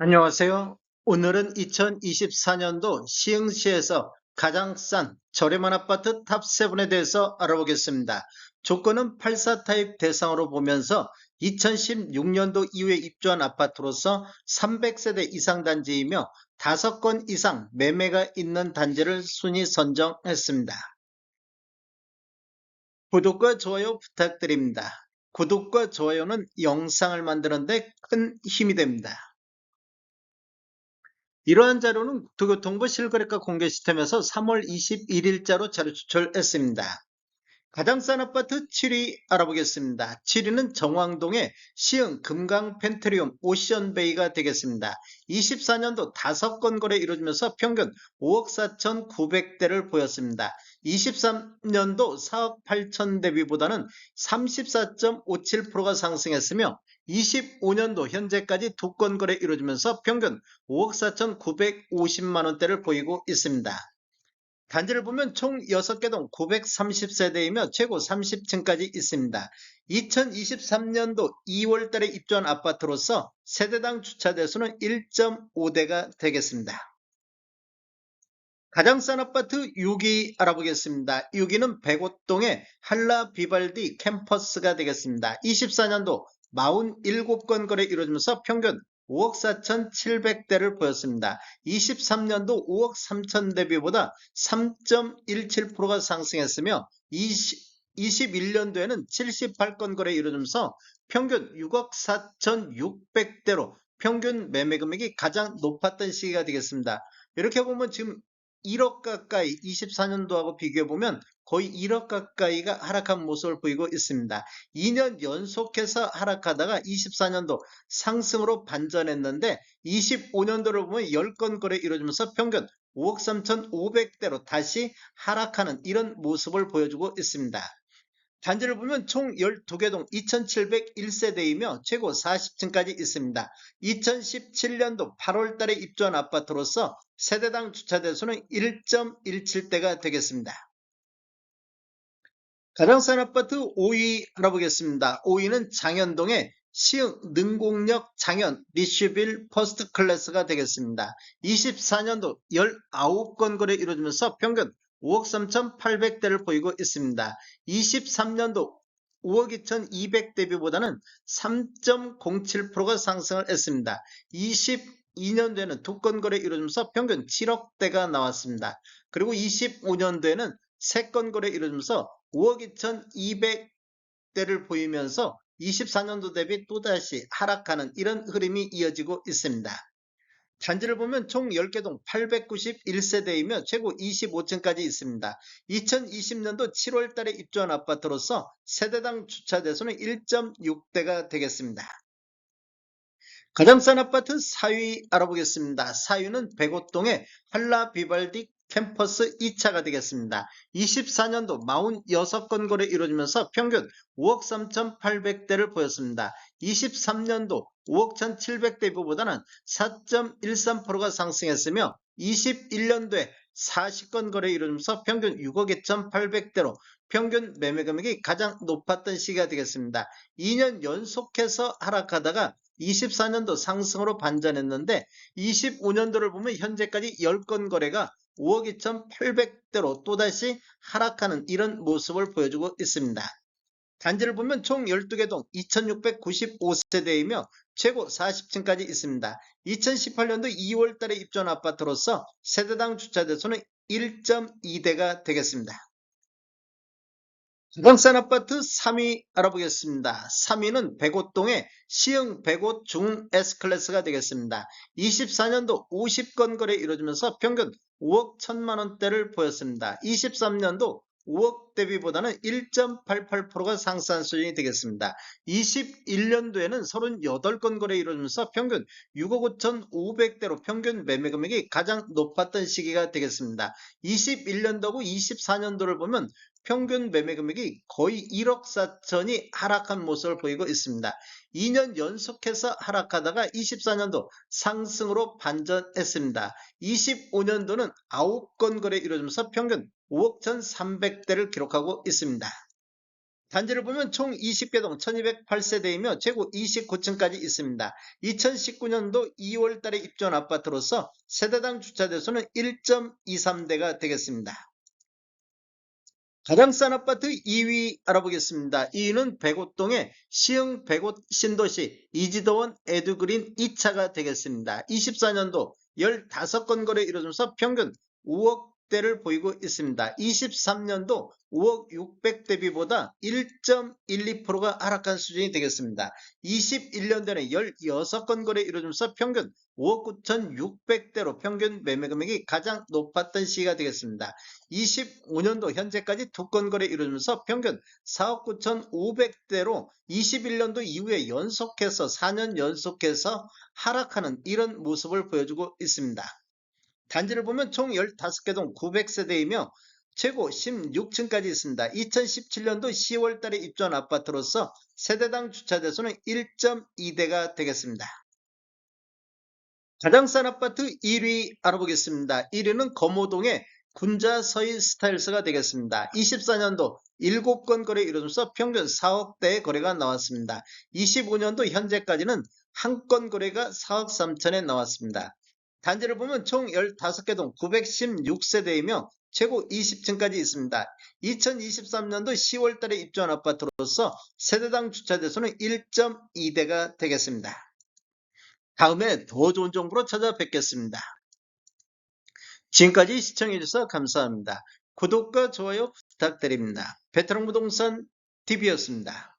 안녕하세요. 오늘은 2024년도 시흥시에서 가장 싼 저렴한 아파트 탑7에 대해서 알아보겠습니다. 조건은 84 타입 대상으로 보면서 2016년도 이후에 입주한 아파트로서 300세대 이상 단지이며 5건 이상 매매가 있는 단지를 순위 선정했습니다. 구독과 좋아요 부탁드립니다. 구독과 좋아요는 영상을 만드는 데 큰 힘이 됩니다. 이러한 자료는 국토교통부 실거래가 공개 시스템에서 3월 21일자로 자료 추출했습니다. 가장 싼 아파트 7위 알아보겠습니다. 7위는 정왕동의 시흥 금강 펜트리움 오션베이가 되겠습니다. 24년도 5건 거래 이루어지면서 평균 5억 4,900대를 보였습니다. 23년도 4억 8천 대비보다는 34.57%가 상승했으며 25년도 현재까지 2건 거래 이루어지면서 평균 5억 4,950만 원대를 보이고 있습니다. 단지를 보면 총 6개 동 930세대이며 최고 30층까지 있습니다. 2023년도 2월 달에 입주한 아파트로서 세대당 주차 대수는 1.5대가 되겠습니다. 가장 싼 아파트 6위 알아보겠습니다. 6위는 백오동의 한라 비발디 캠퍼스가 되겠습니다. 24년도 47건 거래 이루어지면서 평균 5억 4,700대를 보였습니다. 23년도 5억 3천 대비보다 3.17%가 상승했으며 21년도에는 78건 거래 이루어지면서 평균 6억 4,600대로 평균 매매 금액이 가장 높았던 시기가 되겠습니다. 이렇게 보면 지금 1억 가까이 24년도하고 비교해보면 거의 1억 가까이가 하락한 모습을 보이고 있습니다. 2년 연속해서 하락하다가 24년도 상승으로 반전했는데 25년도를 보면 10건 거래 이루어지면서 평균 5억 3,500대로 다시 하락하는 이런 모습을 보여주고 있습니다. 단지를 보면 총 12개 동 2,701세대이며 최고 40층까지 있습니다. 2017년도 8월 달에 입주한 아파트로서 세대당 주차 대수는 1.17대가 되겠습니다. 가장 싼 아파트 5위 알아보겠습니다. 5위는 장현동의 시흥 능곡역 장현 리슈빌 퍼스트 클래스가 되겠습니다. 24년도 19건 거래 이루어지면서 평균 5억 3,800대를 보이고 있습니다. 23년도 5억 2,200 대비보다는 3.07%가 상승을 했습니다. 22년도에는 2건 거래 이루어지면서 평균 7억대가 나왔습니다. 그리고 25년도에는 3건 거래 이루어지면서 5억 2,200대를 보이면서 24년도 대비 또다시 하락하는 이런 흐름이 이어지고 있습니다. 단지를 보면 총 10개 동 891세대이며 최고 25층까지 있습니다. 2020년도 7월 달에 입주한 아파트로서 세대당 주차 대수는 1.6대가 되겠습니다. 가장 싼 아파트 4위 알아보겠습니다. 4위는 백오동의 한라 비발디 캠퍼스 2차가 되겠습니다. 24년도 46건 거래 이루어지면서 평균 5억 3,800대를 보였습니다. 23년도 5억 1,700대보다는 4.13%가 상승했으며 21년도에 40건 거래 이루어지면서 평균 6억 2,800대로 평균 매매 금액이 가장 높았던 시기가 되겠습니다. 2년 연속해서 하락하다가 24년도 상승으로 반전했는데 25년도를 보면 현재까지 10건 거래가 5억 2,800대로 또다시 하락하는 이런 모습을 보여주고 있습니다. 단지를 보면 총 12개 동 2,695세대이며 최고 40층까지 있습니다. 2018년도 2월 달에 입주한 아파트로서 세대당 주차 대수는 1.2대가 되겠습니다. 가장 싼 아파트 3위 알아보겠습니다. 3위는 백오동의 시흥 백오 중 S클래스가 되겠습니다. 24년도 50건 거래 이루어지면서 평균 5억 1천만 원대를 보였습니다. 23년도 5억 대비보다는 1.88%가 상승한 수준이 되겠습니다. 21년도에는 38건 거래 이루어지면서 평균 6억 5,500대로 평균 매매 금액이 가장 높았던 시기가 되겠습니다. 21년도하고 24년도를 보면 평균 매매 금액이 거의 1억 4천이 하락한 모습을 보이고 있습니다. 2년 연속해서 하락하다가 24년도 상승으로 반전했습니다. 25년도는 9건 거래 이루어지면서 평균 5억 1,300대를 기록하고 있습니다. 단지를 보면 총 20개 동 1208세대이며 최고 29층까지 있습니다. 2019년도 2월 달에 입주한 아파트로서 세대당 주차 대수는 1.23대가 되겠습니다. 가장 싼 아파트 2위 알아보겠습니다. 2위는 백오동의 시흥 백오 신도시 이지도원 에듀그린 2차가 되겠습니다. 24년도 15건 거래 이루어지면서 평균 5억대를 보이고 있습니다. 23년도 5억 600 대비보다 1.12%가 하락한 수준이 되겠습니다. 21년도에 16건 거래 이루어지면서 평균 5억 9,600대로 평균 매매 금액이 가장 높았던 시기가 되겠습니다. 25년도 현재까지 2건 거래 이루어지면서 평균 4억 9,500대로 21년도 이후에 연속해서 4년 연속해서 하락하는 이런 모습을 보여주고 있습니다. 단지를 보면 총 15개 동 900세대이며 최고 16층까지 있습니다. 2017년도 10월 달에 입주한 아파트로서 세대당 주차 대수는 1.2대가 되겠습니다. 가장 싼 아파트 1위 알아보겠습니다. 1위는 검호동의 군자 서희 스타일스가 되겠습니다. 24년도 7건 거래 이루어져서 평균 4억대의 거래가 나왔습니다. 25년도 현재까지는 한 건 거래가 4억 3천에 나왔습니다. 단지를 보면 총 15개 동 916세대이며 최고 20층까지 있습니다. 2023년도 10월 달에 입주한 아파트로서 세대당 주차 대수는 1.2대가 되겠습니다. 다음에 더 좋은 정보로 찾아뵙겠습니다. 지금까지 시청해주셔서 감사합니다. 구독과 좋아요 부탁드립니다. 베테랑 부동산 TV였습니다.